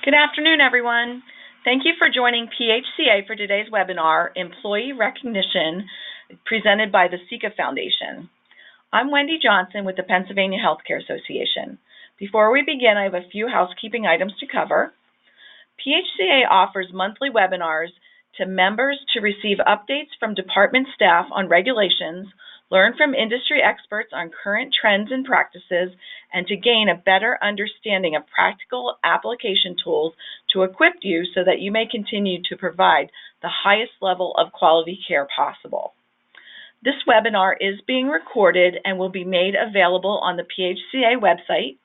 Good afternoon, everyone. Thank you for joining PHCA for today's webinar, Employee Recognition, presented by the Ceca Foundation. I'm Wendy Johnson with the Pennsylvania Healthcare Association. Before we begin, I have a few housekeeping items to cover. PHCA offers monthly webinars to members to receive updates from department staff on regulations, learn from industry experts on current trends and practices, and to gain a better understanding of practical application tools to equip you so that you may continue to provide the highest level of quality care possible. This webinar is being recorded and will be made available on the PHCA website.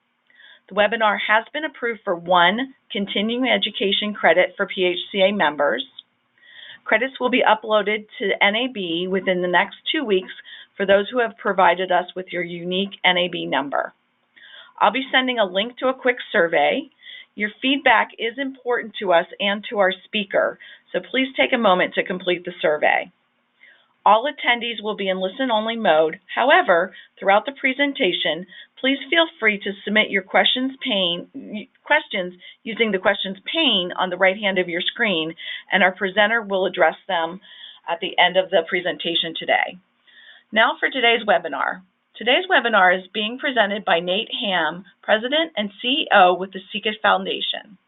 The webinar has been approved for 1 continuing education credit for PHCA members. Credits will be uploaded to NAB within the next 2 weeks for those who have provided us with your unique NAB number. I'll be sending a link to a quick survey. Your feedback is important to us and to our speaker, so please take a moment to complete the survey. All attendees will be in listen-only mode. However, throughout the presentation, please feel free to submit your questions using the questions pane on the right hand of your screen, and our presenter will address them at the end of the presentation today. Now for today's webinar. Today's webinar is being presented by Nate Hamme, President and CEO with the Ceca Foundation.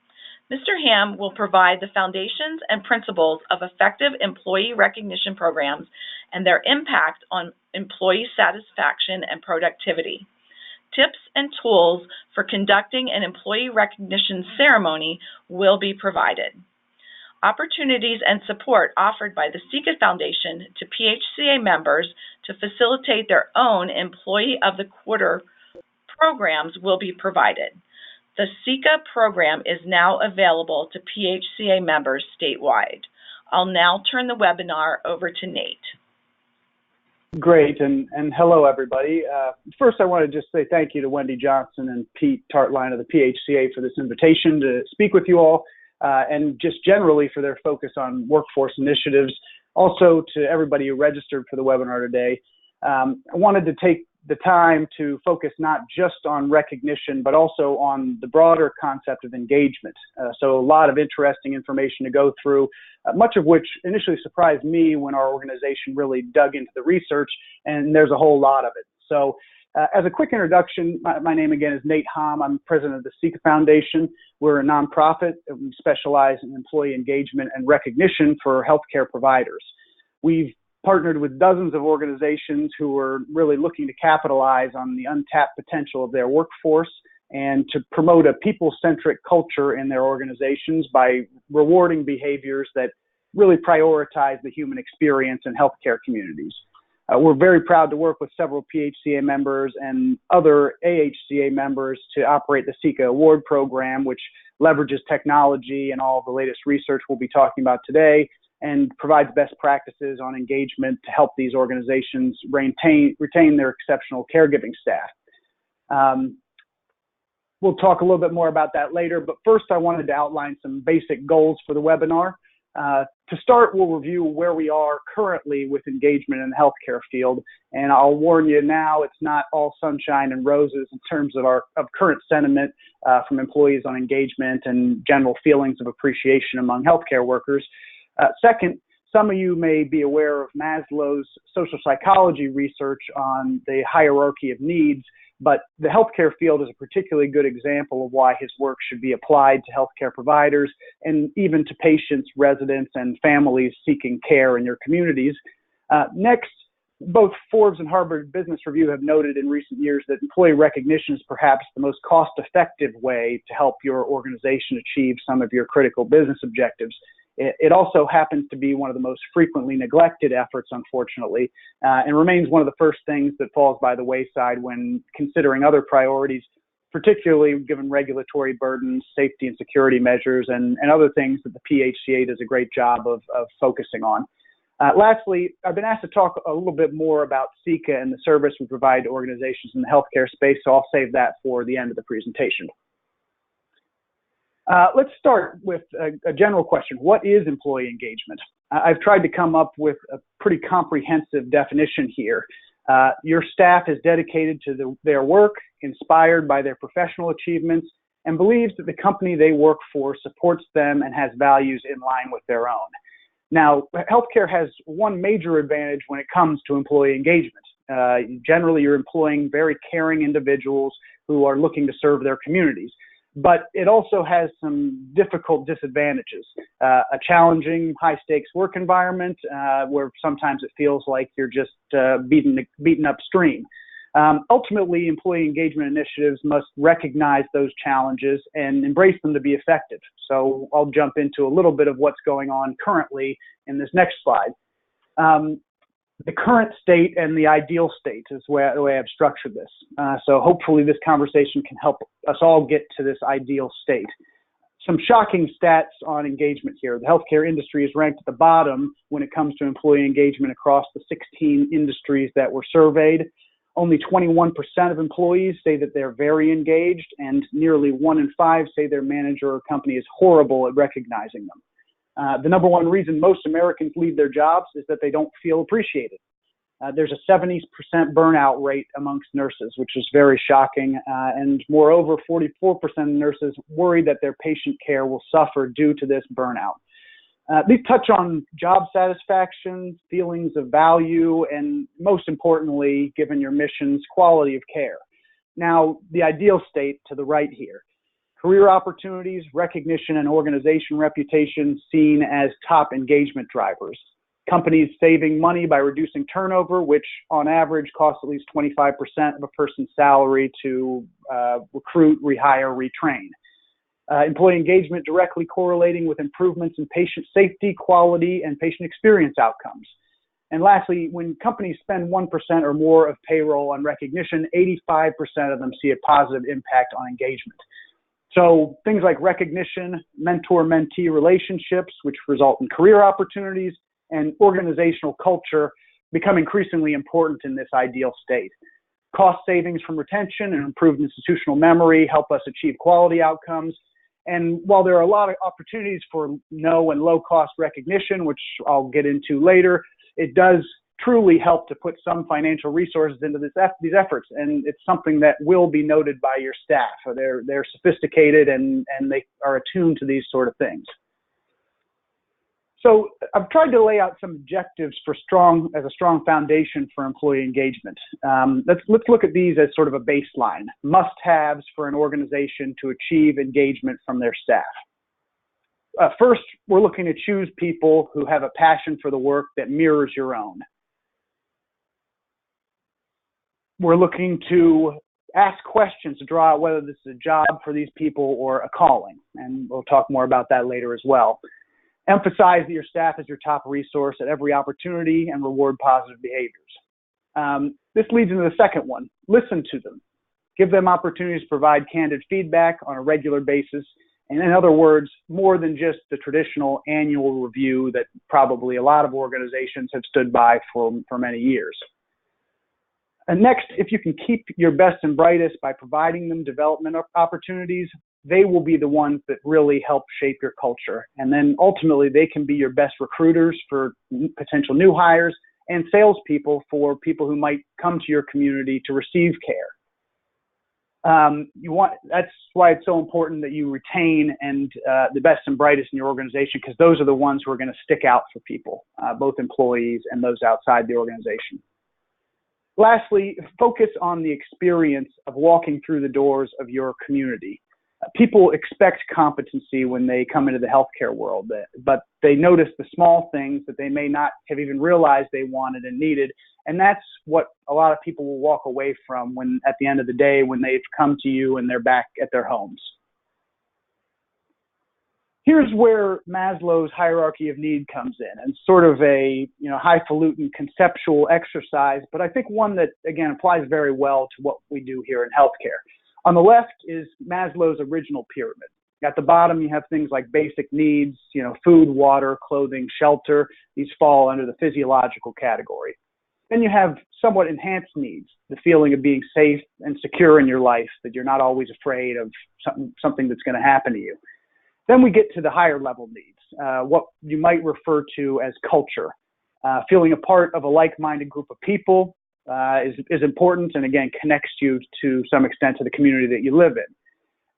Mr. Hamme will provide the foundations and principles of effective employee recognition programs and their impact on employee satisfaction and productivity. Tips and tools for conducting an employee recognition ceremony will be provided. Opportunities and support offered by the Ceca Foundation to PHCA members to facilitate their own Employee of the Quarter programs will be provided. The Ceca program is now available to PHCA members statewide. I'll now turn the webinar over to Nate. Great, and hello everybody. First I want to just say thank you to Wendy Johnson and Pete Tartline of the PHCA for this invitation to speak with you all, and just generally for their focus on workforce initiatives. Also to everybody who registered for the webinar today. I wanted to take the time to focus not just on recognition, but also on the broader concept of engagement. So a lot of interesting information to go through, much of which initially surprised me when our organization really dug into the research, and there's a whole lot of it. So as a quick introduction, my name again is Nate Hamme. I'm president of the Ceca Foundation. We're a nonprofit. We specialize in employee engagement and recognition for healthcare providers. We've partnered with dozens of organizations who are really looking to capitalize on the untapped potential of their workforce and to promote a people-centric culture in their organizations by rewarding behaviors that really prioritize the human experience in healthcare communities. We're very proud to work with several PHCA members and other AHCA members to operate the Ceca Award program, which leverages technology and all the latest research we'll be talking about today, and provides best practices on engagement to help these organizations retain their exceptional caregiving staff. We'll talk a little bit more about that later, but first I wanted to outline some basic goals for the webinar. To start, we'll review where we are currently with engagement in the healthcare field, and I'll warn you now, it's not all sunshine and roses in terms of current sentiment from employees on engagement and general feelings of appreciation among healthcare workers. Second, some of you may be aware of Maslow's social psychology research on the hierarchy of needs, but the healthcare field is a particularly good example of why his work should be applied to healthcare providers and even to patients, residents, and families seeking care in your communities. Next, both Forbes and Harvard Business Review have noted in recent years that employee recognition is perhaps the most cost-effective way to help your organization achieve some of your critical business objectives. It also happens to be one of the most frequently neglected efforts, unfortunately, and remains one of the first things that falls by the wayside when considering other priorities, particularly given regulatory burdens, safety and security measures, and other things that the PHCA does a great job of focusing on. Lastly, I've been asked to talk a little bit more about Ceca and the service we provide to organizations in the healthcare space, so I'll save that for the end of the presentation. Let's start with a general question. What is employee engagement? I've tried to come up with a pretty comprehensive definition here. Your staff is dedicated to their work, inspired by their professional achievements, and believes that the company they work for supports them and has values in line with their own. Now, healthcare has one major advantage when it comes to employee engagement. Generally, you're employing very caring individuals who are looking to serve their communities. But it also has some difficult disadvantages. A challenging, high-stakes work environment where sometimes it feels like you're just beaten upstream. Ultimately, employee engagement initiatives must recognize those challenges and embrace them to be effective. So I'll jump into a little bit of what's going on currently in this next slide. The current state and the ideal state is the way I've structured this. So hopefully this conversation can help us all get to this ideal state. Some shocking stats on engagement here. The healthcare industry is ranked at the bottom when it comes to employee engagement across the 16 industries that were surveyed. Only 21% of employees say that they're very engaged, and nearly 1 in 5 say their manager or company is horrible at recognizing them. The number one reason most Americans leave their jobs is that they don't feel appreciated. There's a 70% burnout rate amongst nurses, which is very shocking. And moreover, 44% of nurses worry that their patient care will suffer due to this burnout. These touch on job satisfaction, feelings of value, and most importantly, given your mission's quality of care. Now, the ideal state to the right here. Career opportunities, recognition, and organization reputation seen as top engagement drivers. Companies saving money by reducing turnover, which on average costs at least 25% of a person's salary to recruit, rehire, retrain. Employee engagement directly correlating with improvements in patient safety, quality, and patient experience outcomes. And lastly, when companies spend 1% or more of payroll on recognition, 85% of them see a positive impact on engagement. So things like recognition, mentor-mentee relationships, which result in career opportunities, and organizational culture become increasingly important in this ideal state. Cost savings from retention and improved institutional memory help us achieve quality outcomes. And while there are a lot of opportunities for no and low-cost recognition, which I'll get into later, it does truly help to put some financial resources into these efforts. And it's something that will be noted by your staff. They're sophisticated and they are attuned to these sort of things. So I've tried to lay out some objectives as a strong foundation for employee engagement. Let's look at these as sort of a baseline, must-haves for an organization to achieve engagement from their staff. First, we're looking to choose people who have a passion for the work that mirrors your own. We're looking to ask questions to draw out whether this is a job for these people or a calling, and we'll talk more about that later as well. Emphasize that your staff is your top resource at every opportunity and reward positive behaviors. This leads into the second one. Listen to them. Give them opportunities to provide candid feedback on a regular basis. And in other words, more than just the traditional annual review that probably a lot of organizations have stood by for many years. And next, if you can keep your best and brightest by providing them development opportunities, they will be the ones that really help shape your culture. And then ultimately, they can be your best recruiters for potential new hires and salespeople for people who might come to your community to receive care. That's why it's so important that you retain the best and brightest in your organization, because those are the ones who are going to stick out for people, both employees and those outside the organization. Lastly, focus on the experience of walking through the doors of your community. People expect competency when they come into the healthcare world, but they notice the small things that they may not have even realized they wanted and needed. And that's what a lot of people will walk away from when, at the end of the day, when they've come to you and they're back at their homes. Here's where Maslow's hierarchy of need comes in, and sort of a highfalutin conceptual exercise, but I think one that, again, applies very well to what we do here in healthcare. On the left is Maslow's original pyramid. At the bottom, you have things like basic needs, food, water, clothing, shelter. These fall under the physiological category. Then you have somewhat enhanced needs, the feeling of being safe and secure in your life, that you're not always afraid of something that's going to happen to you. Then we get to the higher level needs, what you might refer to as culture. Feeling a part of a like-minded group of people is important, and again, connects you to some extent to the community that you live in.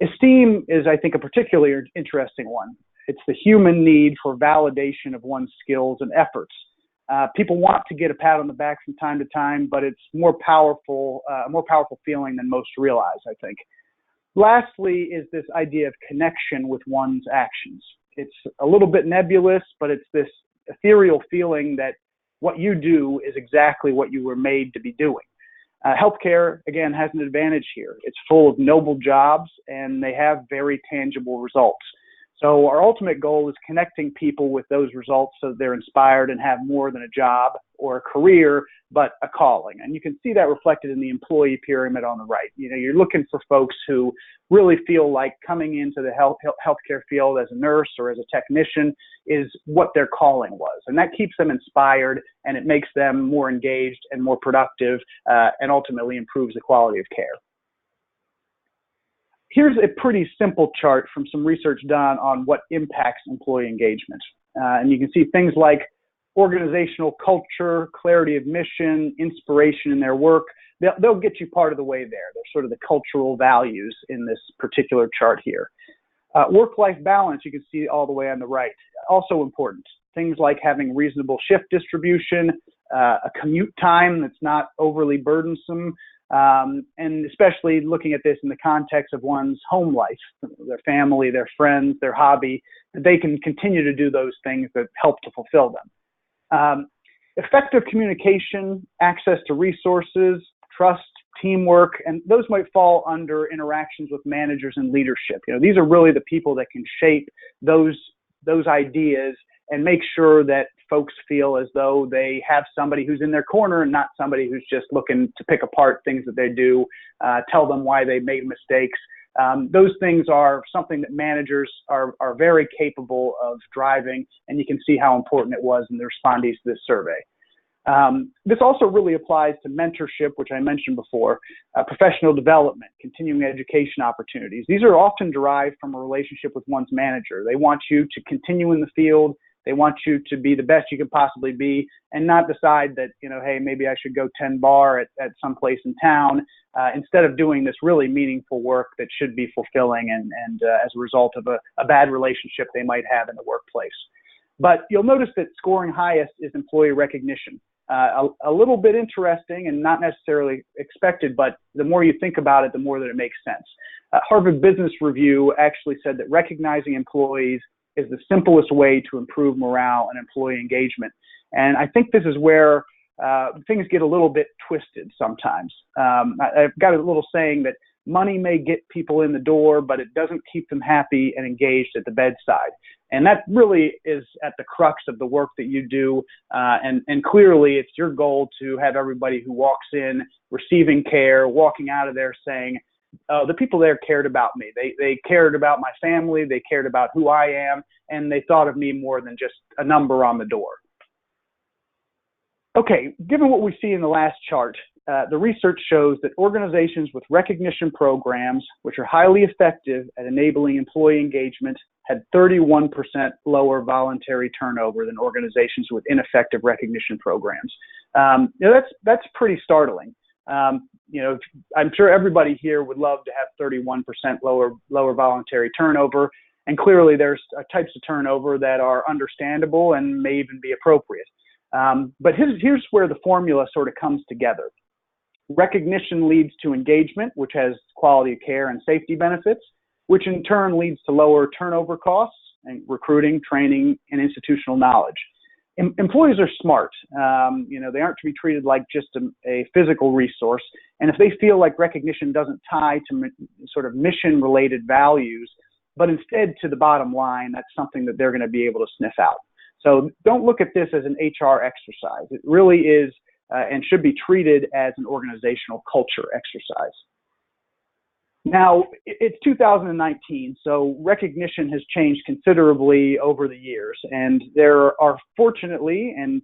Esteem is, I think, a particularly interesting one. It's the human need for validation of one's skills and efforts. People want to get a pat on the back from time to time, but it's a more powerful feeling than most realize, I think. Lastly is this idea of connection with one's actions. It's a little bit nebulous, but it's this ethereal feeling that what you do is exactly what you were made to be doing. Healthcare, again, has an advantage here. It's full of noble jobs, and they have very tangible results. So our ultimate goal is connecting people with those results so that they're inspired and have more than a job or a career, but a calling. And you can see that reflected in the employee pyramid on the right. You know, you're looking for folks who really feel like coming into the healthcare field as a nurse or as a technician is what their calling was. And that keeps them inspired, and it makes them more engaged and more productive, and ultimately improves the quality of care. Here's a pretty simple chart from some research done on what impacts employee engagement. And you can see things like organizational culture, clarity of mission, inspiration in their work. They'll get you part of the way there. They're sort of the cultural values in this particular chart here. Work-life balance, you can see all the way on the right. Also important. Things like having reasonable shift distribution, a commute time that's not overly burdensome, and especially looking at this in the context of one's home life, their family, their friends, their hobby, that they can continue to do those things that help to fulfill them. Effective communication, access to resources, trust, teamwork, and those might fall under interactions with managers and leadership. You know, these are really the people that can shape those ideas and make sure that folks feel as though they have somebody who's in their corner and not somebody who's just looking to pick apart things that they do, tell them why they made mistakes. Those things are something that managers are very capable of driving, and you can see how important it was in the respondees to this survey. This also really applies to mentorship, which I mentioned before, professional development, continuing education opportunities. These are often derived from a relationship with one's manager. They want you to continue in the field. They want you to be the best you can possibly be, and not decide that, you know, hey, maybe I should go 10 bar at some place in town, instead of doing this really meaningful work that should be fulfilling and as a result of a bad relationship they might have in the workplace. But you'll notice that scoring highest is employee recognition. A little bit interesting and not necessarily expected, but the more you think about it, the more that it makes sense. Harvard Business Review actually said that recognizing employees is the simplest way to improve morale and employee engagement. And I think this is where things get a little bit twisted sometimes. I've got a little saying that money may get people in the door, but it doesn't keep them happy and engaged at the bedside. And that really is at the crux of the work that you do. And clearly it's your goal to have everybody who walks in receiving care, walking out of there saying, the people there cared about me. They cared about my family. They cared about who I am, and they thought of me more than just a number on the door. Okay, given what we see in the last chart, the research shows that organizations with recognition programs, which are highly effective at enabling employee engagement, had 31% lower voluntary turnover than organizations with ineffective recognition programs. That's pretty startling. I'm sure everybody here would love to have 31% lower voluntary turnover, and clearly there's types of turnover that are understandable and may even be appropriate. But here's where the formula sort of comes together. Recognition leads to engagement, which has quality of care and safety benefits, which in turn leads to lower turnover costs and recruiting, training, and institutional knowledge. Employees are smart. They aren't to be treated like just a physical resource. And if they feel like recognition doesn't tie to sort of mission-related values, but instead to the bottom line, that's something that they're going to be able to sniff out. So don't look at this as an HR exercise. It really is and should be treated as an organizational culture exercise. Now, it's 2019, so recognition has changed considerably over the years, and there are fortunately and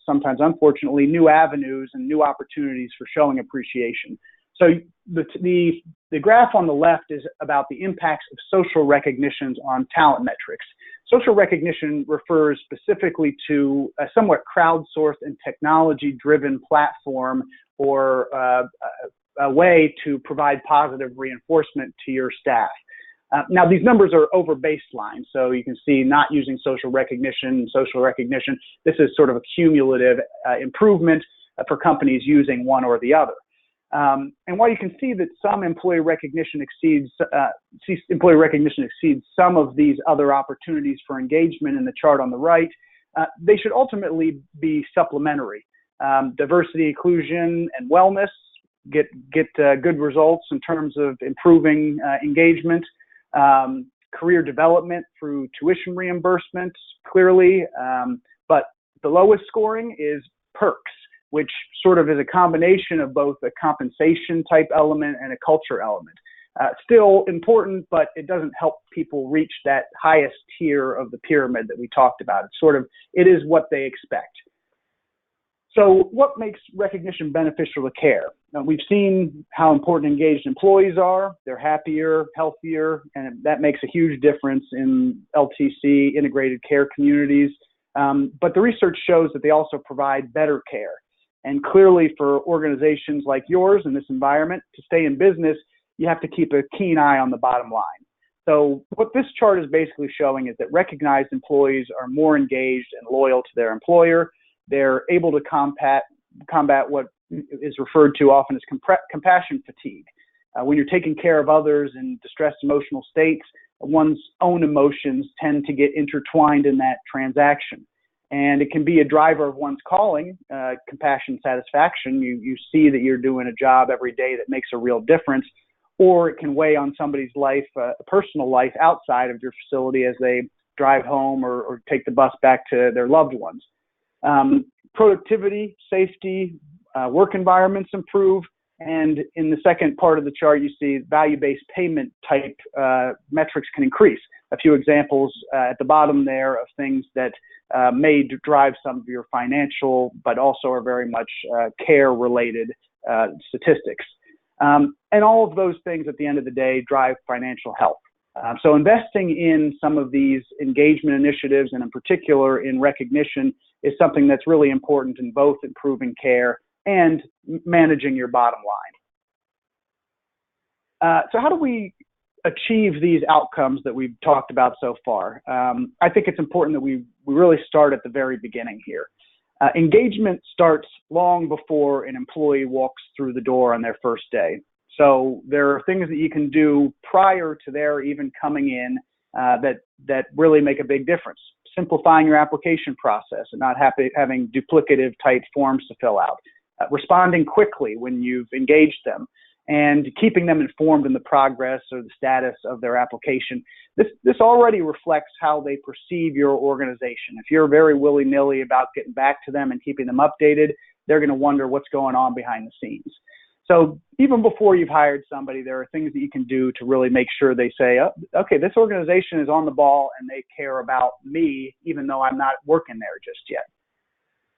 sometimes unfortunately new avenues and new opportunities for showing appreciation. So the graph on the left is about the impacts of social recognitions on talent metrics. Social recognition refers specifically to a somewhat crowdsourced and technology-driven platform or a way to provide positive reinforcement to your staff. Now, these numbers are over baseline, so you can see not using social recognition. This is sort of a cumulative improvement for companies using one or the other. And while you can see that some employee recognition exceeds some of these other opportunities for engagement in the chart on the right, they should ultimately be supplementary. Diversity, inclusion, and wellness get good results in terms of improving engagement. Career development through tuition reimbursements, clearly, but the lowest scoring is perks, which sort of is a combination of both a compensation type element and a culture element. Still important, but it doesn't help people reach that highest tier of the pyramid that we talked about. It is what they expect. So what makes recognition beneficial to care? Now, we've seen how important engaged employees are. They're happier, healthier, and that makes a huge difference in LTC integrated care communities. But the research shows that they also provide better care. And clearly for organizations like yours in this environment, to stay in business, you have to keep a keen eye on the bottom line. So what this chart is basically showing is that recognized employees are more engaged and loyal to their employer. They're able to combat what is referred to often as compassion fatigue. When you're taking care of others in distressed emotional states, one's own emotions tend to get intertwined in that transaction. And it can be a driver of one's calling, compassion satisfaction. You see that you're doing a job every day that makes a real difference, or it can weigh on somebody's life, personal life outside of your facility as they drive home or take the bus back to their loved ones. Productivity, safety, work environments improve. And in the second part of the chart, you see value-based payment type metrics can increase. A few examples at the bottom there of things that may drive some of your financial, but also are very much care-related statistics. And all of those things at the end of the day drive financial health. So investing in some of these engagement initiatives, and in particular in recognition, is something that's really important in both improving care and managing your bottom line. So how do we achieve these outcomes that we've talked about so far? I think it's important that we really start at the very beginning here. Engagement starts long before an employee walks through the door on their first day. So there are things that you can do prior to their even coming in that really make a big difference. Simplifying your application process and not having duplicative type forms to fill out. Responding quickly when you've engaged them, and keeping them informed in the progress or the status of their application. This already reflects how they perceive your organization. If you're very willy-nilly about getting back to them and keeping them updated, they're going to wonder what's going on behind the scenes. So even before you've hired somebody, there are things that you can do to really make sure they say, oh, okay, this organization is on the ball and they care about me, even though I'm not working there just yet.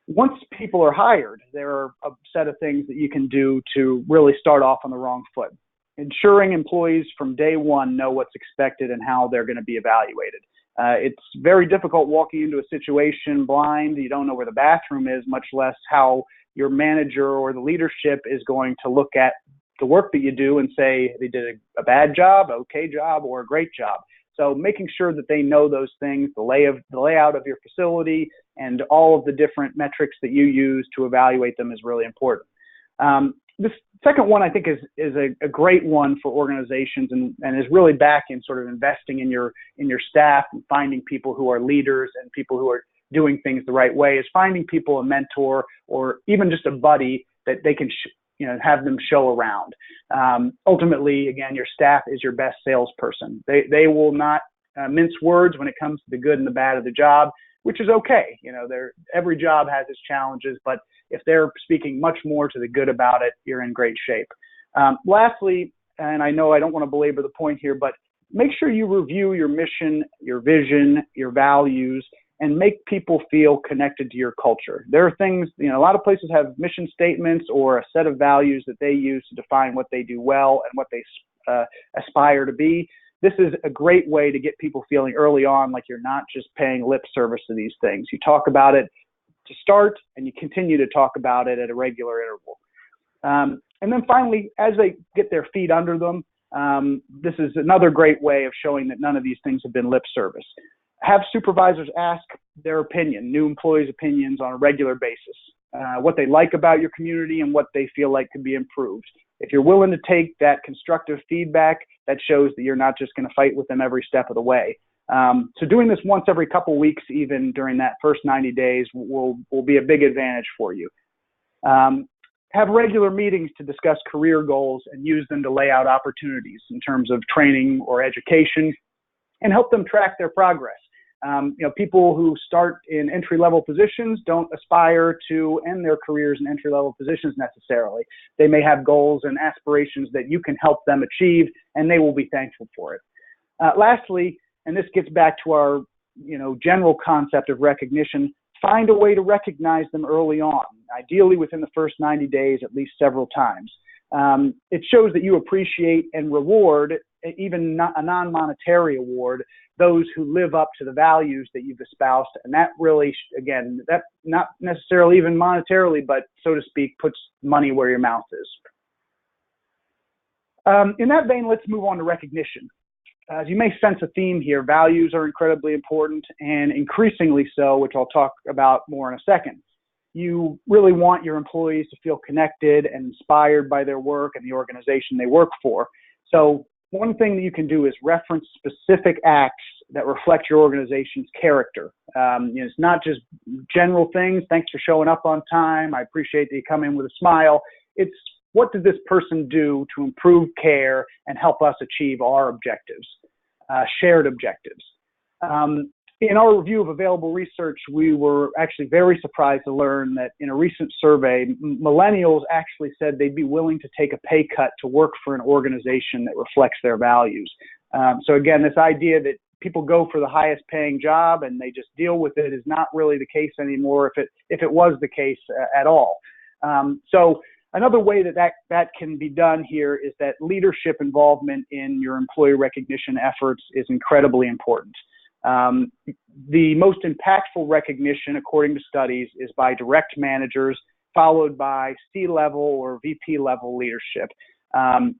Once people are hired, there are a set of things that you can do to really start off on the wrong foot. Ensuring employees from day one know what's expected and how they're going to be evaluated. It's very difficult walking into a situation blind. You don't know where the bathroom is, much less how your manager or the leadership is going to look at the work that you do and say they did a bad job, okay job, or a great job. So making sure that they know those things, the layout of your facility, and all of the different metrics that you use to evaluate them is really important. This second one, I think, is a great one for organizations and is really back in sort of investing in your staff and finding people who are leaders and people who are doing things the right way, is finding people a mentor or even just a buddy that they can have them show around. Ultimately, again, your staff is your best salesperson. They will not mince words when it comes to the good and the bad of the job, which is okay. Every job has its challenges, but if they're speaking much more to the good about it, you're in great shape. Lastly, and I know I don't want to belabor the point here, but make sure you review your mission, your vision, your values, and make people feel connected to your culture. There are things, a lot of places have mission statements or a set of values that they use to define what they do well and what they aspire to be. This is a great way to get people feeling early on like you're not just paying lip service to these things. You talk about it to start, and you continue to talk about it at a regular interval. And then finally, as they get their feet under them, This is another great way of showing that none of these things have been lip service. Have supervisors ask their opinion, new employees' opinions on a regular basis, what they like about your community and what they feel like could be improved. If you're willing to take that constructive feedback, that shows that you're not just going to fight with them every step of the way. So doing this once every couple weeks, even during that first 90 days, will be a big advantage for you. Have regular meetings to discuss career goals and use them to lay out opportunities in terms of training or education and help them track their progress. People who start in entry-level positions don't aspire to end their careers in entry-level positions necessarily. They may have goals and aspirations that you can help them achieve, and they will be thankful for it. Lastly, and this gets back to our general concept of recognition, find a way to recognize them early on, ideally within the first 90 days, at least several times. It shows that you appreciate and reward, even a non-monetary award, those who live up to the values that you've espoused. And that really, again, that not necessarily even monetarily, but so to speak, puts money where your mouth is. In that vein, let's move on to recognition. As you may sense a theme here, values are incredibly important and increasingly so, which I'll talk about more in a second. You really want your employees to feel connected and inspired by their work and the organization they work for. So one thing that you can do is reference specific acts that reflect your organization's character. It's not just general things. Thanks for showing up on time. I appreciate that you come in with a smile. It's what did this person do to improve care and help us achieve our objectives, shared objectives. In our review of available research, we were actually very surprised to learn that in a recent survey, millennials actually said they'd be willing to take a pay cut to work for an organization that reflects their values. So again, this idea that people go for the highest paying job and they just deal with it is not really the case anymore, if it was the case at all. So another way that can be done here is that leadership involvement in your employee recognition efforts is incredibly important. The most impactful recognition, according to studies, is by direct managers, followed by C-level or VP-level leadership.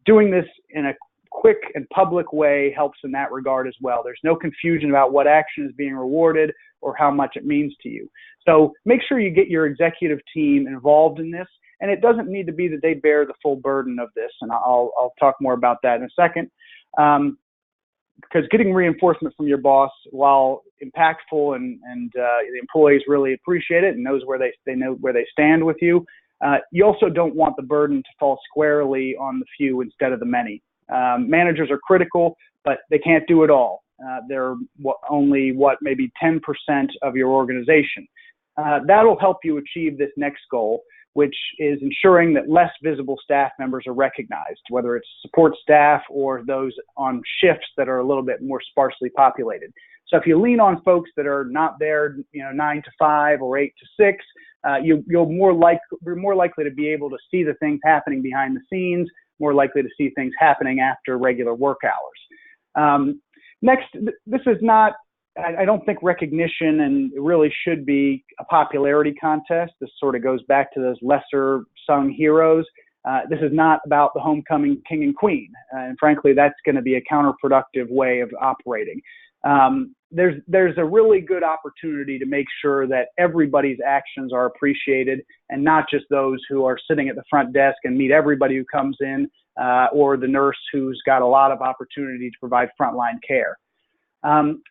Doing this in a quick and public way helps in that regard as well. There's no confusion about what action is being rewarded or how much it means to you. So make sure you get your executive team involved in this, and it doesn't need to be that they bear the full burden of this, and I'll talk more about that in a second. Because getting reinforcement from your boss, while impactful and the employees really appreciate it and knows where they know where they stand with you, you also don't want the burden to fall squarely on the few instead of the many. Managers are critical, but they can't do it all. They're only maybe 10% of your organization. That'll help you achieve this next goal, which is ensuring that less visible staff members are recognized, whether it's support staff or those on shifts that are a little bit more sparsely populated. So if you lean on folks that are not there, 9 to 5 or 8 to 6, you're more likely to be able to see the things happening behind the scenes, more likely to see things happening after regular work hours. Next, this is not, I don't think recognition and it really should be a popularity contest. This sort of goes back to those lesser sung heroes. This is not about the homecoming king and queen. And frankly, that's going to be a counterproductive way of operating. There's a really good opportunity to make sure that everybody's actions are appreciated and not just those who are sitting at the front desk and meet everybody who comes in or the nurse who's got a lot of opportunity to provide frontline care.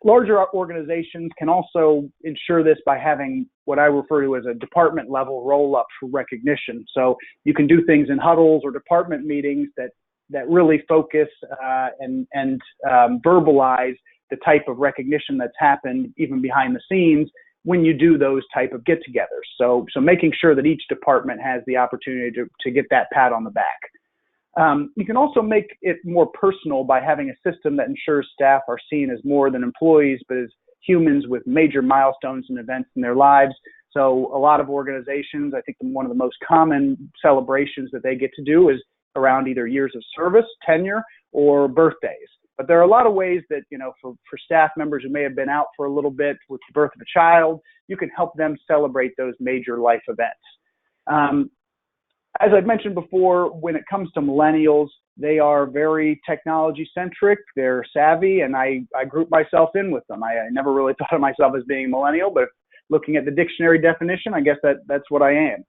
Larger organizations can also ensure this by having what I refer to as a department level roll-up for recognition. So you can do things in huddles or department meetings that really focus and verbalize the type of recognition that's happened even behind the scenes when you do those type of get-togethers. So making sure that each department has the opportunity to get that pat on the back. You can also make it more personal by having a system that ensures staff are seen as more than employees, but as humans with major milestones and events in their lives. So a lot of organizations, I think one of the most common celebrations that they get to do is around either years of service, tenure, or birthdays. But there are a lot of ways that, for staff members who may have been out for a little bit with the birth of a child, you can help them celebrate those major life events. As I've mentioned before, when it comes to millennials, they are very technology centric. They're savvy, and I group myself in with them. I never really thought of myself as being millennial, but looking at the dictionary definition, I guess that's what I am.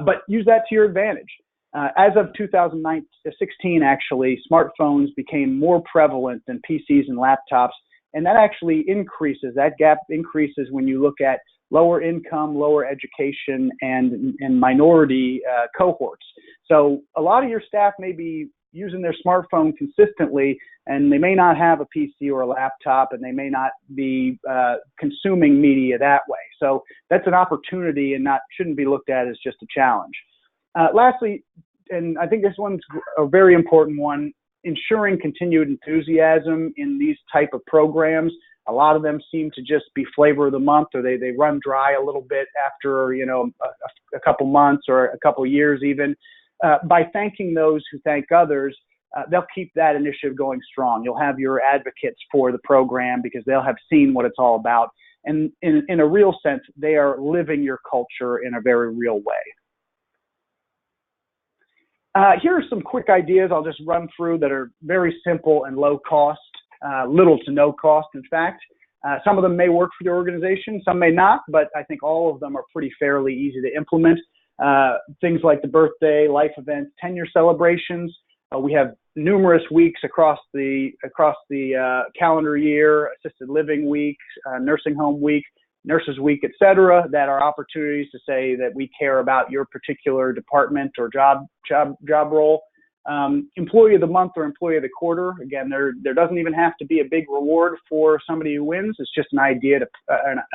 But use that to your advantage. As of 2016, actually, smartphones became more prevalent than PCs and laptops, and that actually increases. That gap increases when you look at lower income, lower education, and minority cohorts. So a lot of your staff may be using their smartphone consistently, and they may not have a PC or a laptop, and they may not be consuming media that way. So that's an opportunity and shouldn't be looked at as just a challenge. Lastly, and I think this one's a very important one, ensuring continued enthusiasm in these type of programs. A lot of them seem to just be flavor of the month, or they run dry a little bit after, a couple months or a couple years even. By thanking those who thank others, they'll keep that initiative going strong. You'll have your advocates for the program because they'll have seen what it's all about. And in a real sense, they are living your culture in a very real way. Here are some quick ideas I'll just run through that are very simple and low cost. Little to no cost, in fact. Some of them may work for your organization, some may not, but I think all of them are pretty fairly easy to implement. Things like the birthday, life events, tenure celebrations. We have numerous weeks across the calendar year, assisted living week, nursing home week, nurses week, et cetera, that are opportunities to say that we care about your particular department or job role. Employee of the month or employee of the quarter. Again, there doesn't even have to be a big reward for somebody who wins. It's just an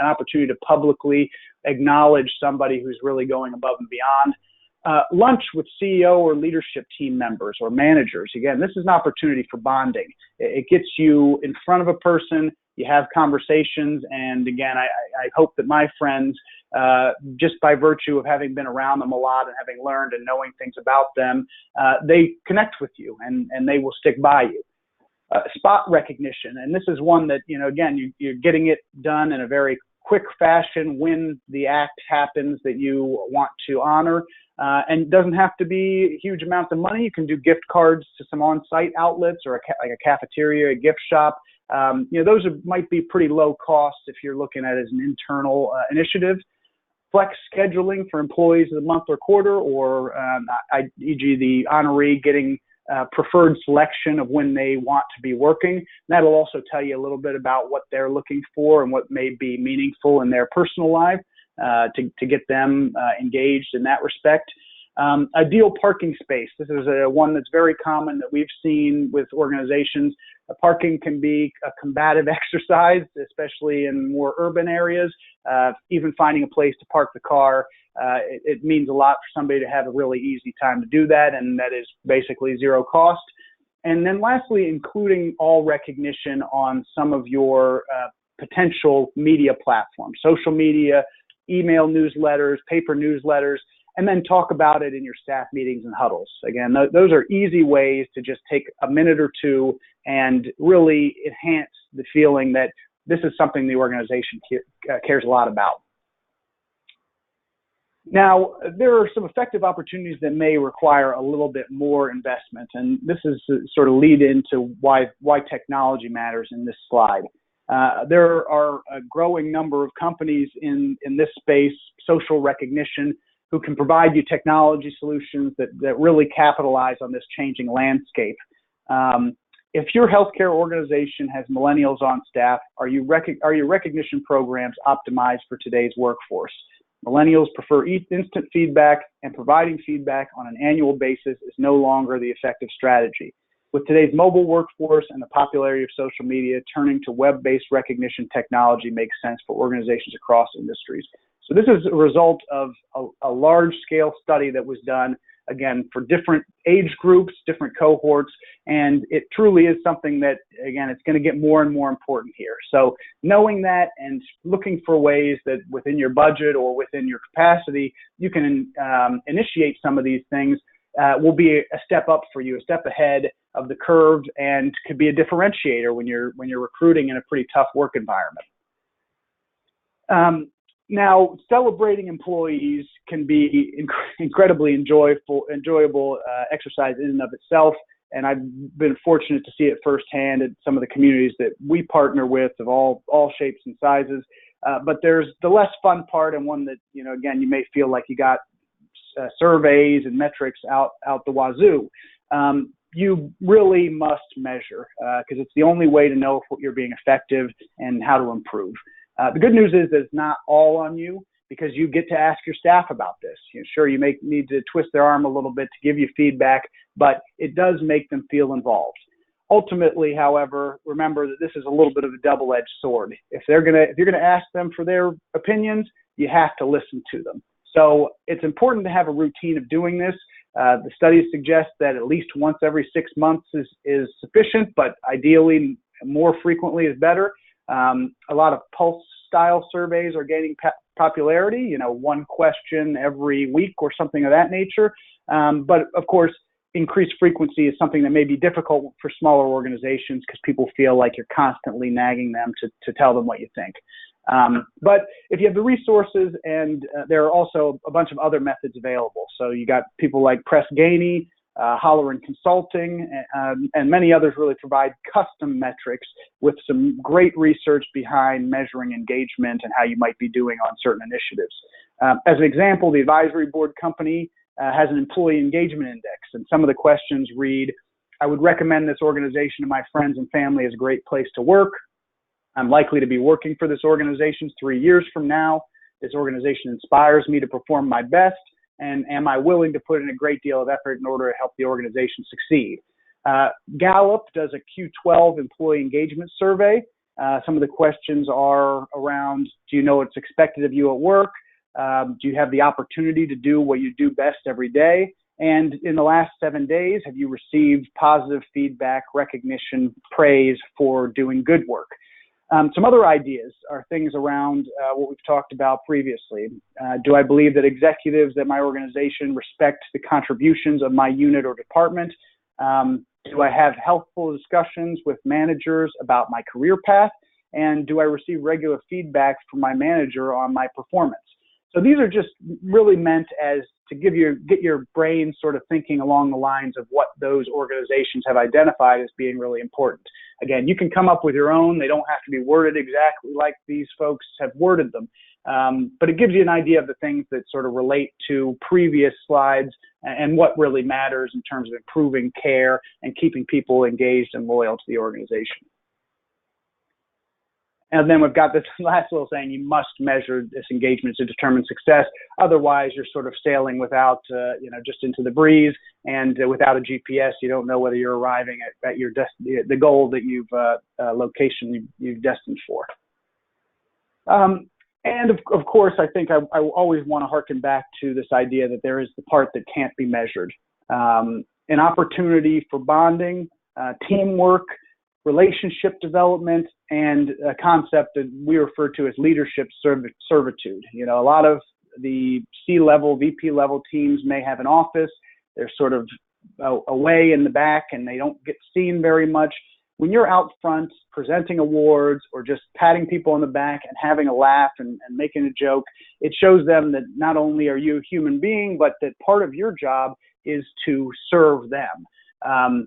opportunity to publicly acknowledge somebody who's really going above and beyond. Lunch with CEO or leadership team members or managers. Again, this is an opportunity for bonding. It gets you in front of a person, you have conversations, and again, I hope that my friends, just by virtue of having been around them a lot and having learned and knowing things about them, they connect with you and they will stick by you. Spot recognition, and this is one that, again, you're getting it done in a very quick fashion when the act happens that you want to honor. And it doesn't have to be huge amounts of money. You can do gift cards to some on-site outlets or like a cafeteria, a gift shop. Those might be pretty low cost if you're looking at it as an internal initiative. Flex scheduling for employees of the month or quarter, or e.g. the honoree getting preferred selection of when they want to be working. That'll also tell you a little bit about what they're looking for and what may be meaningful in their personal life to get them engaged in that respect. Ideal parking space. This is one that's very common that we've seen with organizations. Parking can be a combative exercise, especially in more urban areas. Even finding a place to park the car, it means a lot for somebody to have a really easy time to do that, and that is basically zero cost. And then lastly, including all recognition on some of your potential media platforms, social media, email newsletters, paper newsletters, and then talk about it in your staff meetings and huddles. Again, those are easy ways to just take a minute or two and really enhance the feeling that this is something the organization cares a lot about. Now, there are some effective opportunities that may require a little bit more investment, and this is sort of lead into why technology matters in this slide. There are a growing number of companies in this space, social recognition, who can provide you technology solutions that really capitalize on this changing landscape. If your healthcare organization has millennials on staff, are your recognition programs optimized for today's workforce? Millennials prefer instant feedback, and providing feedback on an annual basis is no longer the effective strategy. With today's mobile workforce and the popularity of social media, turning to web-based recognition technology makes sense for organizations across industries. So this is a result of a large-scale study that was done, again, for different age groups, different cohorts, and it truly is something that, again, it's going to get more and more important here. So knowing that and looking for ways that within your budget or within your capacity, you can initiate some of these things will be a step up for you, a step ahead of the curve, and could be a differentiator when you're recruiting in a pretty tough work environment. Now, celebrating employees can be incredibly enjoyable exercise in and of itself, and I've been fortunate to see it firsthand at some of the communities that we partner with of all shapes and sizes. But there's the less fun part, and one that, again, you may feel like you got surveys and metrics out the wazoo. You really must measure because it's the only way to know if you're being effective and how to improve. The good news is that it's not all on you because you get to ask your staff about this. Sure, you may need to twist their arm a little bit to give you feedback, but it does make them feel involved. Ultimately, however, remember that this is a little bit of a double-edged sword. If you're gonna ask them for their opinions, you have to listen to them. So it's important to have a routine of doing this. The studies suggest that at least once every 6 months is sufficient, but ideally more frequently is better. A lot of pulse-style surveys are gaining popularity, one question every week or something of that nature. But of course, increased frequency is something that may be difficult for smaller organizations because people feel like you're constantly nagging them to tell them what you think. But if you have the resources, and there are also a bunch of other methods available. So you got people like Press Ganey, Holleran Consulting, and many others really provide custom metrics with some great research behind measuring engagement and how you might be doing on certain initiatives. As an example, the Advisory Board Company has an employee engagement index, and some of the questions read, I would recommend this organization to my friends and family as a great place to work. I'm likely to be working for this organization 3 years from now. This organization inspires me to perform my best. And am I willing to put in a great deal of effort in order to help the organization succeed? Gallup does a Q12 employee engagement survey. Some of the questions are around, do you know what's expected of you at work? Do you have the opportunity to do what you do best every day? And in the last 7 days, have you received positive feedback, recognition, praise for doing good work? Some other ideas are things around what we've talked about previously. Do I believe that executives at my organization respect the contributions of my unit or department? Do I have helpful discussions with managers about my career path? And do I receive regular feedback from my manager on my performance? So these are just really meant as to get your brain sort of thinking along the lines of what those organizations have identified as being really important. Again, you can come up with your own. They don't have to be worded exactly like these folks have worded them. But it gives you an idea of the things that sort of relate to previous slides and what really matters in terms of improving care and keeping people engaged and loyal to the organization. And then we've got this last little saying, you must measure this engagement to determine success. Otherwise, you're sort of sailing without, just into the breeze, and without a GPS, you don't know whether you're arriving at your the goal that location you've destined for. And of course, I think I always want to harken back to this idea that there is the part that can't be measured. An opportunity for bonding, teamwork, relationship development, and a concept that we refer to as leadership servitude. A lot of the C-level, VP-level teams may have an office. They're sort of away in the back, and they don't get seen very much. When you're out front presenting awards or just patting people on the back and having a laugh and making a joke, it shows them that not only are you a human being, but that part of your job is to serve them.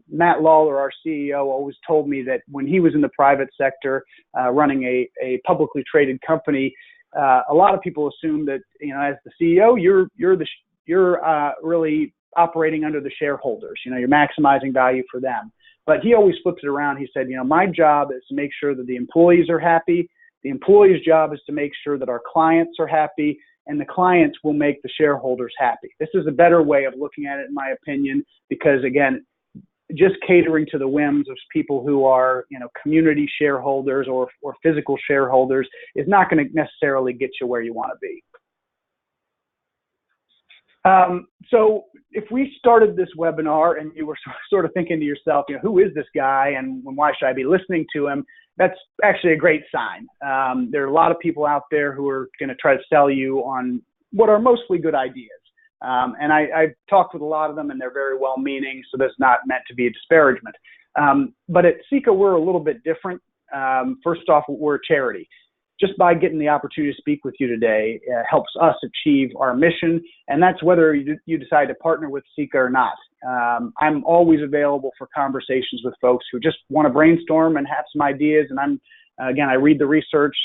Matt Lawler, our CEO, always told me that when he was in the private sector running a publicly traded company, a lot of people assume that, as the CEO, you're really operating under the shareholders. You're maximizing value for them. But he always flipped it around. He said, my job is to make sure that the employees are happy. The employee's job is to make sure that our clients are happy, and the clients will make the shareholders happy. This is a better way of looking at it, in my opinion, because again, just catering to the whims of people who are, community shareholders or physical shareholders is not going to necessarily get you where you want to be. So if we started this webinar and you were sort of thinking to yourself, who is this guy and why should I be listening to him? That's actually a great sign. There are a lot of people out there who are going to try to sell you on what are mostly good ideas. And I've talked with a lot of them, and they're very well-meaning, so that's not meant to be a disparagement. But at Ceca, we're a little bit different. First off, we're a charity. just by getting the opportunity to speak with you today helps us achieve our mission, and that's whether you decide to partner with Ceca or not. I'm always available for conversations with folks who just want to brainstorm and have some ideas, and I read the research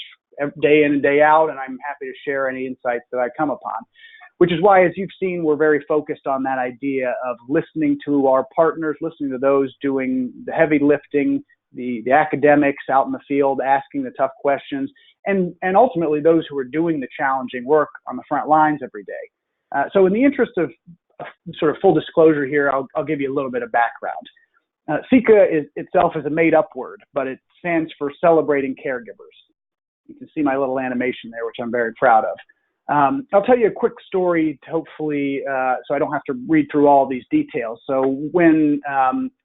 day in and day out, and I'm happy to share any insights that I come upon. Which is why, as you've seen, we're very focused on that idea of listening to our partners, listening to those doing the heavy lifting, the academics out in the field, asking the tough questions, and ultimately those who are doing the challenging work on the front lines every day. So in the interest of sort of full disclosure here, I'll give you a little bit of background. Ceca itself is a made-up word, but it stands for Celebrating Caregivers. You can see my little animation there, which I'm very proud of. I'll tell you a quick story, hopefully, so I don't have to read through all these details. So when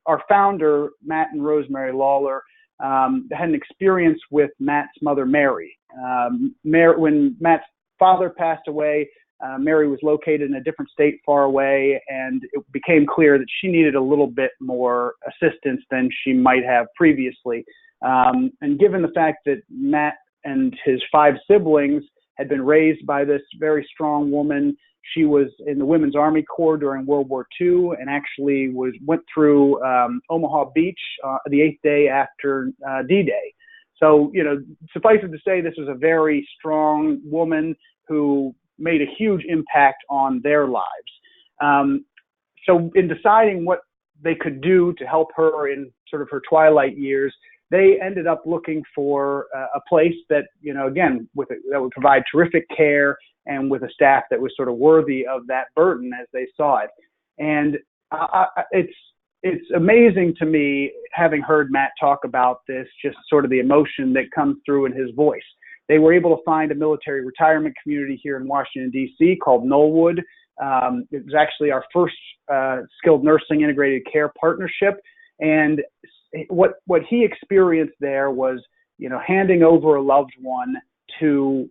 our founder, Matt and Rosemary Lawler, had an experience with Matt's mother, Mary. When Matt's father passed away, Mary was located in a different state far away, and it became clear that she needed a little bit more assistance than she might have previously. And given the fact that Matt and his 5 siblings had been raised by this very strong woman. She was in the Women's Army Corps during World War II and actually went through Omaha Beach the 8th day after D-Day. So, suffice it to say, this was a very strong woman who made a huge impact on their lives. So in deciding what they could do to help her in sort of her twilight years, they ended up looking for a place that, again, that would provide terrific care and with a staff that was sort of worthy of that burden as they saw it. And it's amazing to me, having heard Matt talk about this, just sort of the emotion that comes through in his voice. They were able to find a military retirement community here in Washington, D.C. called Knollwood. It was actually our first skilled nursing integrated care partnership. And what he experienced there was, handing over a loved one to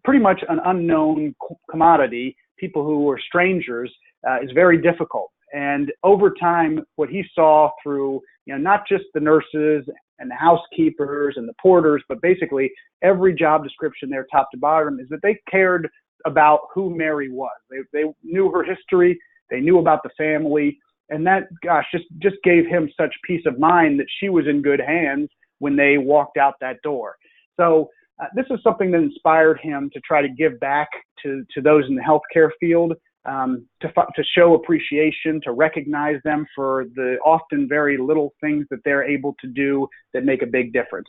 pretty much an unknown commodity, people who were strangers, is very difficult. And over time, what he saw through, not just the nurses and the housekeepers and the porters, but basically every job description there, top to bottom, is that they cared about who Mary was. They knew her history, they knew about the family. And that, just gave him such peace of mind that she was in good hands when they walked out that door. So this is something that inspired him to try to give back to those in the healthcare field, to show appreciation, to recognize them for the often very little things that they're able to do that make a big difference.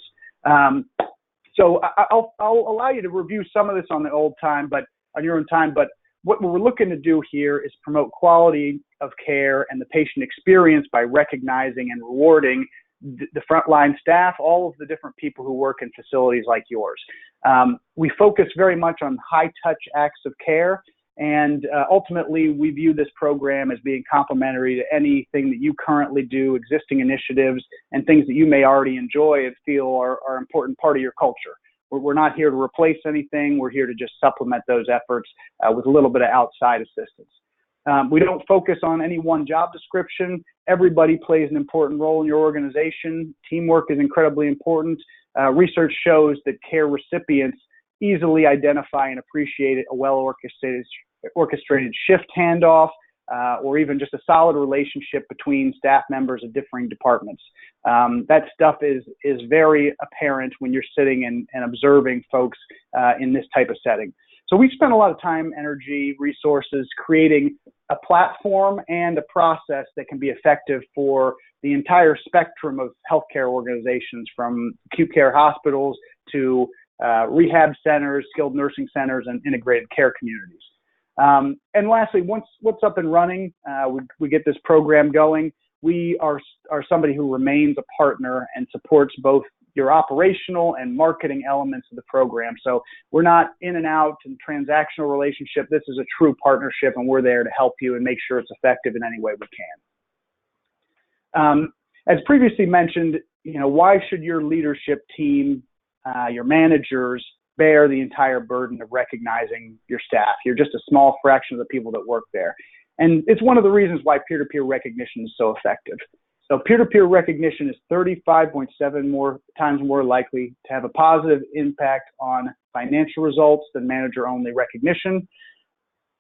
So I'll allow you to review some of this on your own time, but what we're looking to do here is promote quality of care and the patient experience by recognizing and rewarding the frontline staff, all of the different people who work in facilities like yours. We focus very much on high-touch acts of care, and ultimately we view this program as being complementary to anything that you currently do, existing initiatives, and things that you may already enjoy and feel are an important part of your culture. We're not here to replace anything. We're here to just supplement those efforts with a little bit of outside assistance. We don't focus on any one job description. Everybody plays an important role in your organization. Teamwork is incredibly important. Research shows that care recipients easily identify and appreciate a well-orchestrated shift handoff, or even just a solid relationship between staff members of differing departments. That stuff is very apparent when you're sitting and observing folks in this type of setting. So we've spent a lot of time, energy, resources creating a platform and a process that can be effective for the entire spectrum of healthcare organizations, from acute care hospitals to rehab centers, skilled nursing centers, and integrated care communities. And lastly, once up and running, we get this program going, we are somebody who remains a partner and supports both your operational and marketing elements of the program. So we're not in and out in transactional relationship. This is a true partnership, and we're there to help you and make sure it's effective in any way we can. As previously mentioned, why should your leadership team, your managers, bear the entire burden of recognizing your staff? You're just a small fraction of the people that work there. And it's one of the reasons why peer-to-peer recognition is so effective. So peer-to-peer recognition is 35.7 more times more likely to have a positive impact on financial results than manager-only recognition.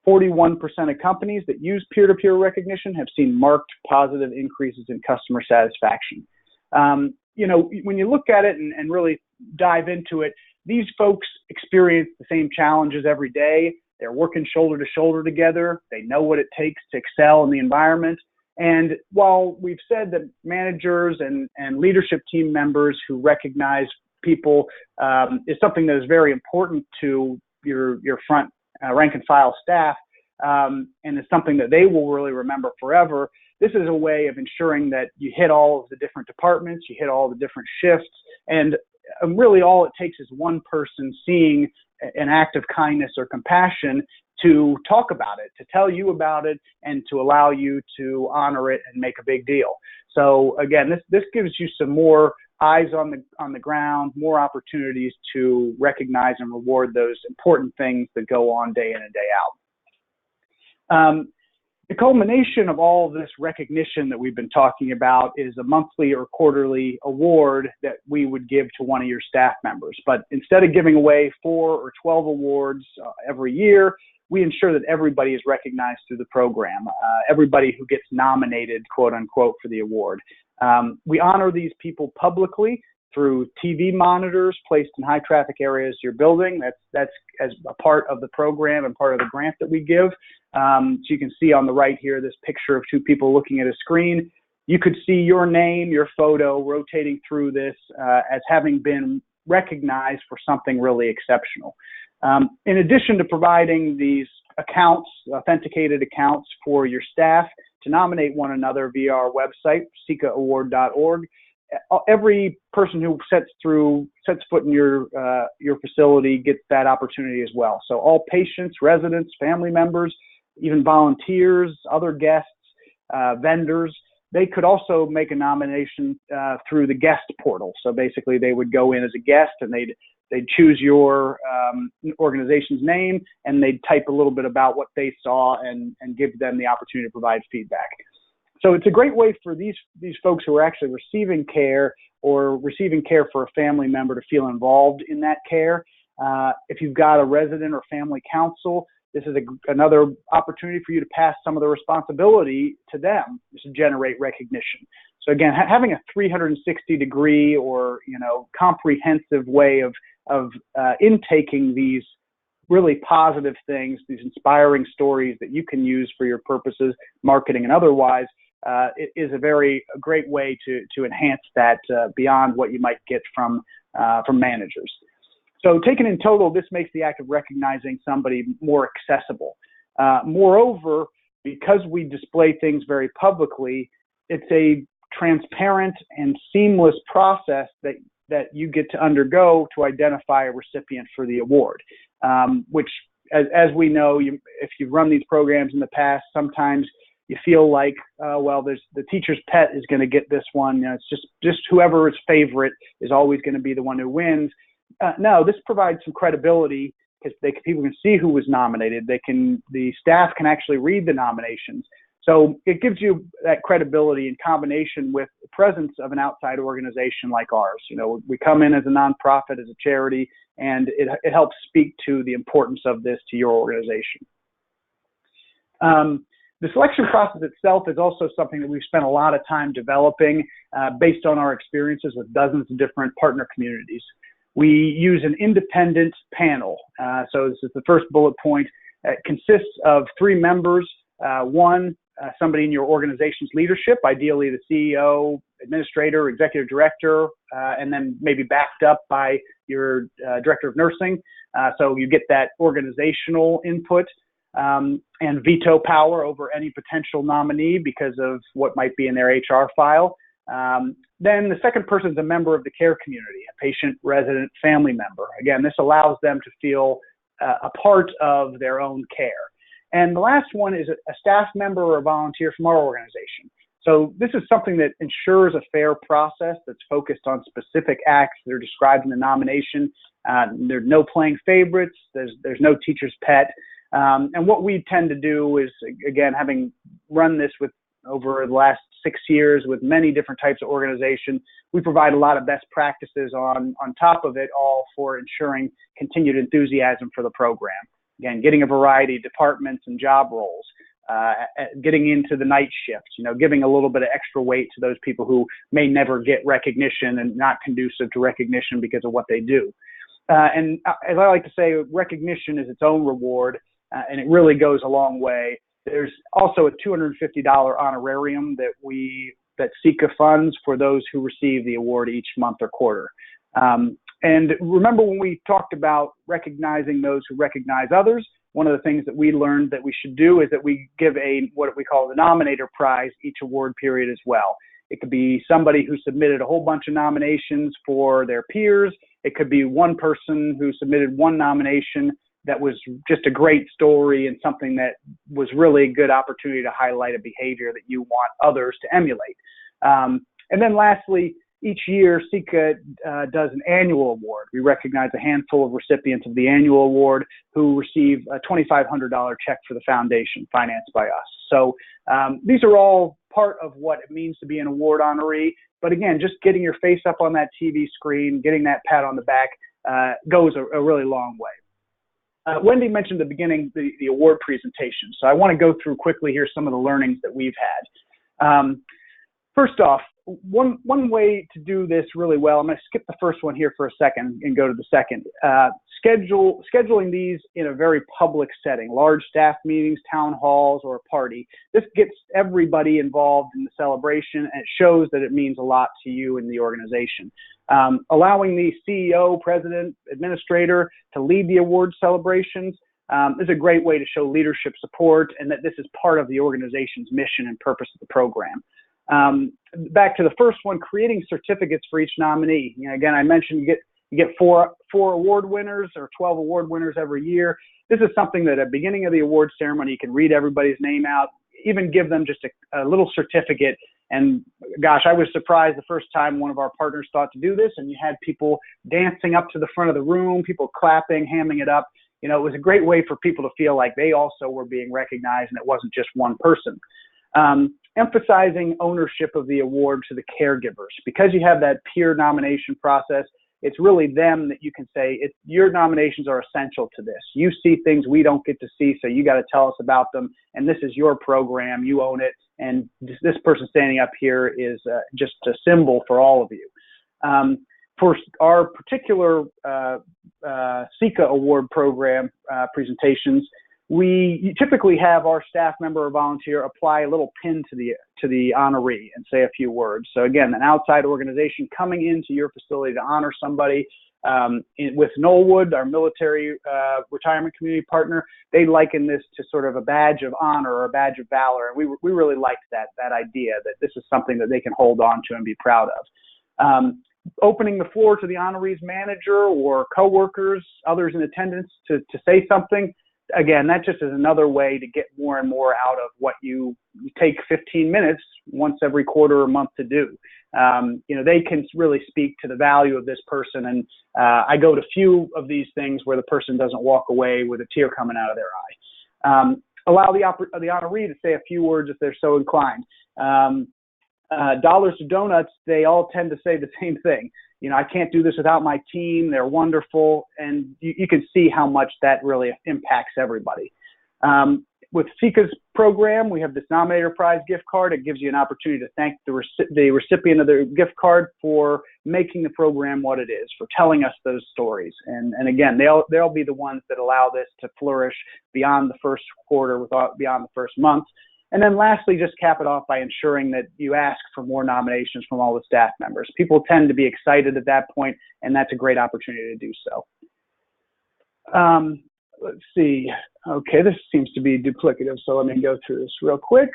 41% of companies that use peer-to-peer recognition have seen marked positive increases in customer satisfaction. When you look at it and really dive into it, these folks experience the same challenges every day. They're working shoulder to shoulder together. They know what it takes to excel in the environment. And while we've said that managers and leadership team members who recognize people is something that is very important to your front rank and file staff, and it's something that they will really remember forever, this is a way of ensuring that you hit all of the different departments, you hit all the different shifts, and really all it takes is one person seeing an act of kindness or compassion to talk about it, to tell you about it, and to allow you to honor it and make a big deal. So again, this gives you some more eyes on the ground, more opportunities to recognize and reward those important things that go on day in and day out. The culmination of all of this recognition that we've been talking about is a monthly or quarterly award that we would give to one of your staff members. But instead of giving away 4 or 12 awards every year, we ensure that everybody is recognized through the program, everybody who gets nominated, quote unquote, for the award. We honor these people publicly through TV monitors placed in high traffic areas of your building. That's as a part of the program and part of the grant that we give. So you can see on the right here, this picture of 2 people looking at a screen. You could see your name, your photo rotating through this as having been recognized for something really exceptional. In addition to providing these accounts, authenticated accounts for your staff to nominate one another via our website, cecaaward.org, every person who sets foot in your facility gets that opportunity as well. So all patients, residents, family members, even volunteers, other guests, vendors, they could also make a nomination through the guest portal. So basically they would go in as a guest and they'd choose your organization's name and they'd type a little bit about what they saw and give them the opportunity to provide feedback. So it's a great way for these folks who are actually receiving care or receiving care for a family member to feel involved in that care. If you've got a resident or family council, this is another opportunity for you to pass some of the responsibility to them to generate recognition. So again, having a 360-degree or comprehensive way of intaking these really positive things, these inspiring stories that you can use for your purposes, marketing and otherwise, it is a great way to enhance that beyond what you might get from managers. So taken in total, this makes the act of recognizing somebody more accessible. Moreover, because we display things very publicly, it's a transparent and seamless process that you get to undergo to identify a recipient for the award, which, as we know, if you've run these programs in the past, sometimes you feel like, there's the teacher's pet is going to get this one. It's just whoever is favorite is always going to be the one who wins. No, this provides some credibility because people can see who was nominated. The staff can actually read the nominations. So it gives you that credibility in combination with the presence of an outside organization like ours. We come in as a nonprofit, as a charity, and it helps speak to the importance of this to your organization. The selection process itself is also something that we've spent a lot of time developing based on our experiences with dozens of different partner communities. We use an independent panel. So this is the first bullet point. It consists of 3 members. One, somebody in your organization's leadership, ideally the CEO, administrator, executive director, and then maybe backed up by your director of nursing. So you get that organizational input and veto power over any potential nominee because of what might be in their HR file. Then the second person is a member of the care community, a patient, resident, family member. Again, this allows them to feel a part of their own care. And the last one is a staff member or a volunteer from our organization. So this is something that ensures a fair process that's focused on specific acts that are described in the nomination. There's no playing favorites. There's no teacher's pet. And what we tend to do is, again, having run this with over the last 6 years with many different types of organizations. We provide a lot of best practices on top of it all for ensuring continued enthusiasm for the program. Again, getting a variety of departments and job roles, getting into the night shifts, giving a little bit of extra weight to those people who may never get recognition and not conducive to recognition because of what they do. And as I like to say, recognition is its own reward, and it really goes a long way. There's also a $250 honorarium that Ceca funds for those who receive the award each month or quarter. And remember when we talked about recognizing those who recognize others, one of the things that we learned that we should do is that we give what we call the nominator prize each award period as well. It could be somebody who submitted a whole bunch of nominations for their peers. It could be one person who submitted one nomination that was just a great story and something that was really a good opportunity to highlight a behavior that you want others to emulate. And then lastly, each year, Ceca does an annual award. We recognize a handful of recipients of the annual award who receive a $2,500 check for the foundation financed by us. So these are all part of what it means to be an award honoree. But again, just getting your face up on that TV screen, getting that pat on the back goes a really long way. Wendy mentioned at the beginning the award presentation. So I want to go through quickly here some of the learnings that we've had. First off, one way to do this really well, I'm going to skip the first one here for a second and go to the second. Scheduling these in a very public setting, large staff meetings, town halls, or a party. This gets everybody involved in the celebration, and it shows that it means a lot to you and the organization. Allowing the CEO, president, administrator to lead the award celebrations is a great way to show leadership support and that this is part of the organization's mission and purpose of the program. Back to the first one, creating certificates for each nominee. Again, I mentioned you get four award winners or 12 award winners every year. This is something that at the beginning of the award ceremony, you can read everybody's name out, even give them just a little certificate. And gosh, I was surprised the first time one of our partners thought to do this, and you had people dancing up to the front of the room, people clapping, hamming it up. It was a great way for people to feel like they also were being recognized and it wasn't just one person. Emphasizing ownership of the award to the caregivers. Because you have that peer nomination process, it's really them that you can say, your nominations are essential to this. You see things we don't get to see, so you got to tell us about them, and this is your program, you own it, and this person standing up here is just a symbol for all of you. For our particular Ceca Award program presentations, we typically have our staff member or volunteer apply a little pin to the honoree and say a few words. So again, an outside organization coming into your facility to honor somebody. With Knollwood, our military retirement community partner, they liken this to sort of a badge of honor or a badge of valor. And we really liked that idea that this is something that they can hold on to and be proud of. Opening the floor to the honoree's manager or coworkers, others in attendance to say something. Again, that just is another way to get more and more out of what you take 15 minutes once every quarter or month to do. They can really speak to the value of this person. And I go to few of these things where the person doesn't walk away with a tear coming out of their eye. Allow the honoree to say a few words if they're so inclined. Dollars to donuts, they all tend to say the same thing. I can't do this without my team. They're wonderful. And you can see how much that really impacts everybody. With Ceca's program, we have this Nominator Prize gift card. It gives you an opportunity to thank the recipient of the gift card for making the program what it is, for telling us those stories. And again, they'll be the ones that allow this to flourish beyond the first quarter, beyond the first month. And then lastly, just cap it off by ensuring that you ask for more nominations from all the staff members. People tend to be excited at that point, and that's a great opportunity to do so. Let's see. Okay, this seems to be duplicative, so let me go through this real quick.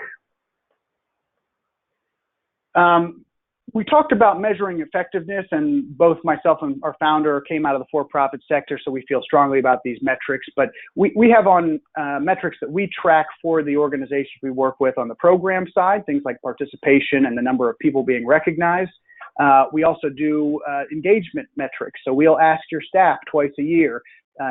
We talked about measuring effectiveness, and both myself and our founder came out of the for-profit sector, so we feel strongly about these metrics. But we have on metrics that we track for the organizations we work with on the program side, things like participation and the number of people being recognized. We also do engagement metrics, so we'll ask your staff twice a year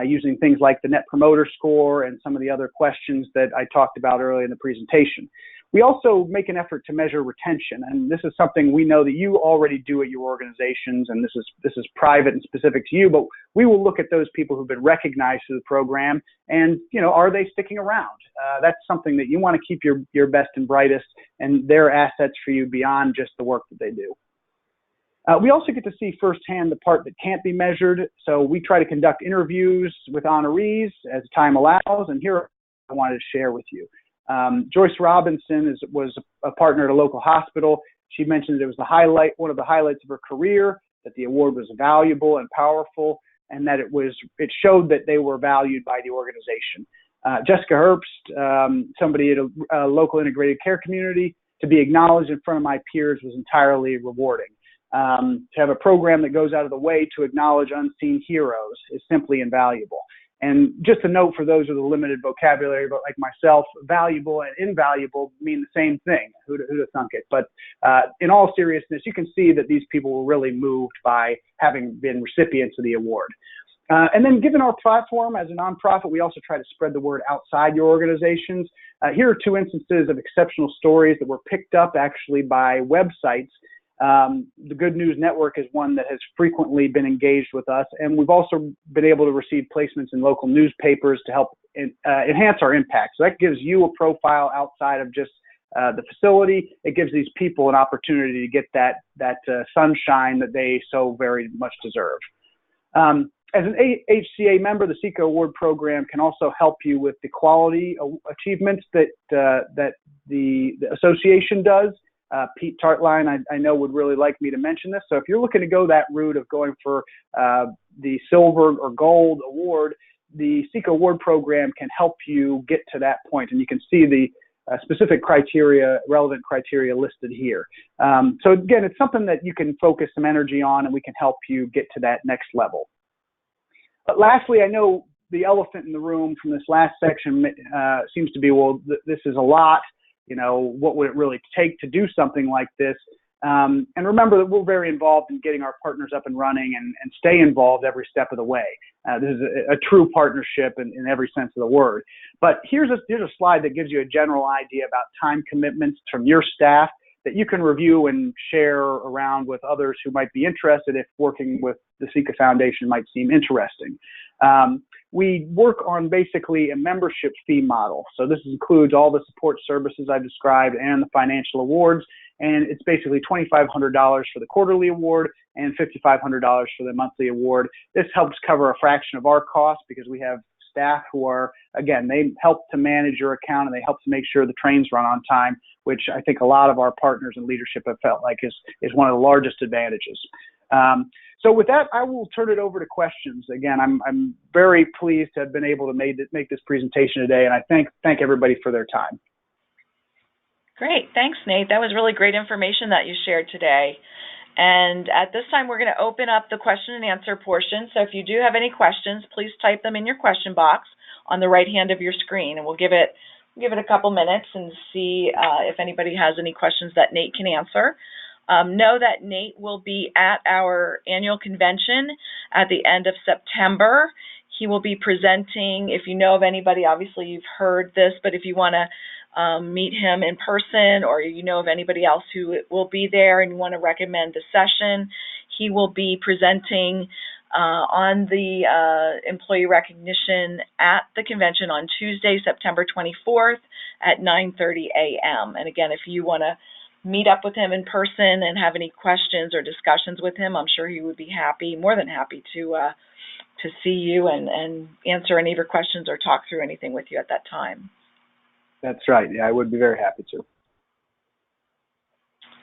using things like the Net Promoter Score and some of the other questions that I talked about earlier in the presentation. We also make an effort to measure retention, and this is something we know that you already do at your organizations, and this is private and specific to you, but we will look at those people who've been recognized through the program and, are they sticking around? That's something that you want to keep your best and brightest, and they're assets for you beyond just the work that they do. We also get to see firsthand the part that can't be measured, so we try to conduct interviews with honorees as time allows, and here I wanted to share with you. Joyce Robinson was a partner at a local hospital. She mentioned that it was one of the highlights of her career, that the award was valuable and powerful, and that it showed that they were valued by the organization. Jessica Herbst, somebody at a local integrated care community, to be acknowledged in front of my peers was entirely rewarding. To have a program that goes out of the way to acknowledge unseen heroes is simply invaluable. And just a note for those with a limited vocabulary, but like myself, valuable and invaluable mean the same thing. Who'd have thunk it? But in all seriousness, you can see that these people were really moved by having been recipients of the award. And then given our platform as a nonprofit, we also try to spread the word outside your organizations. Here are two instances of exceptional stories that were picked up actually by websites. The Good News Network is one that has frequently been engaged with us, and we've also been able to receive placements in local newspapers to help enhance our impact. So that gives you a profile outside of just the facility. It gives these people an opportunity to get that sunshine that they so very much deserve. As an HCA member, the Ceca Award Program can also help you with the quality achievements that the association does. Pete Tartline, I know, would really like me to mention this. So if you're looking to go that route of going for the silver or gold award, the Ceca Award Program can help you get to that point. And you can see the specific criteria, relevant criteria listed here. So again, it's something that you can focus some energy on, and we can help you get to that next level. But lastly, I know the elephant in the room from this last section seems to be, well, this is a lot. What would it really take to do something like this? And remember that we're very involved in getting our partners up and running and stay involved every step of the way. This is a true partnership in every sense of the word. But here's a slide that gives you a general idea about time commitments from your staff that you can review and share around with others who might be interested if working with the Ceca Foundation might seem interesting. We work on basically a membership fee model. So this includes all the support services I've described and the financial awards. And it's basically $2,500 for the quarterly award and $5,500 for the monthly award. This helps cover a fraction of our costs because we have staff who are, again, they help to manage your account and they help to make sure the trains run on time, which I think a lot of our partners in leadership have felt like is one of the largest advantages. So with that, I will turn it over to questions. Again, I'm very pleased to have been able to make this presentation today, and I thank everybody for their time. Great. Thanks, Nate. That was really great information that you shared today. And at this time, we're going to open up the question and answer portion. So if you do have any questions, please type them in your question box on the right hand of your screen, and we'll give it a couple minutes and see if anybody has any questions that Nate can answer. Know that Nate will be at our annual convention at the end of September. He will be presenting. If you know of anybody, obviously you've heard this, but if you want to meet him in person or you know of anybody else who will be there and you want to recommend the session, he will be presenting on the employee recognition at the convention on Tuesday, September 24th at 9:30 a.m. And again, if you want to meet up with him in person and have any questions or discussions with him, I'm sure he would be more than happy to see you and answer any of your questions or talk through anything with you at that time. That's right. Yeah, I would be very happy to.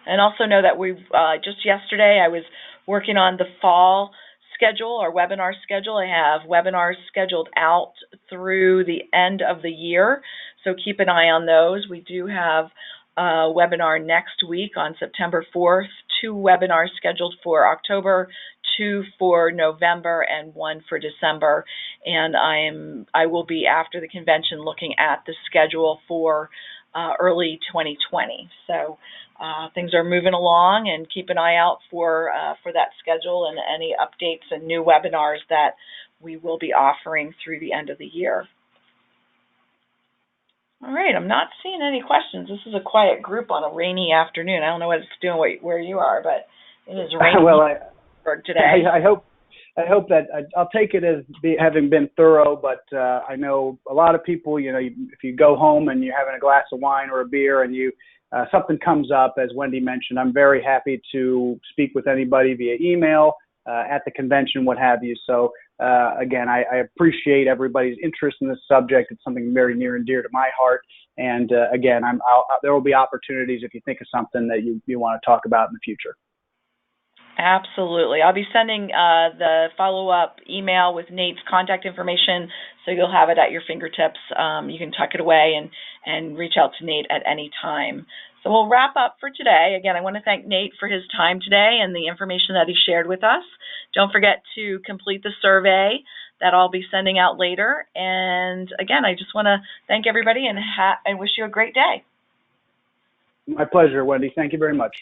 And also know that we've just yesterday I was working on the fall schedule or webinar schedule. I have webinars scheduled out through the end of the year, so keep an eye on those. We do have a webinar next week on September 4th, 2 webinars scheduled for October, 2 for November, and 1 for December. And I will be after the convention looking at the schedule for early 2020. So things are moving along, and keep an eye out for that schedule and any updates and new webinars that we will be offering through the end of the year. All right, I'm not seeing any questions. This is a quiet group on a rainy afternoon. I don't know what it's doing where you are, but it is raining today. I hope that I'll take it as having been thorough, but I know a lot of people, if you go home and you're having a glass of wine or a beer and something comes up, as Wendy mentioned, I'm very happy to speak with anybody via email, at the convention, what have you. So again, I appreciate everybody's interest in this subject. It's something very near and dear to my heart. And again, there will be opportunities if you think of something that you want to talk about in the future. Absolutely. I'll be sending the follow-up email with Nate's contact information, so you'll have it at your fingertips. You can tuck it away and reach out to Nate at any time. So we'll wrap up for today. Again, I want to thank Nate for his time today and the information that he shared with us. Don't forget to complete the survey that I'll be sending out later. And again, I just want to thank everybody and wish you a great day. My pleasure, Wendy. Thank you very much.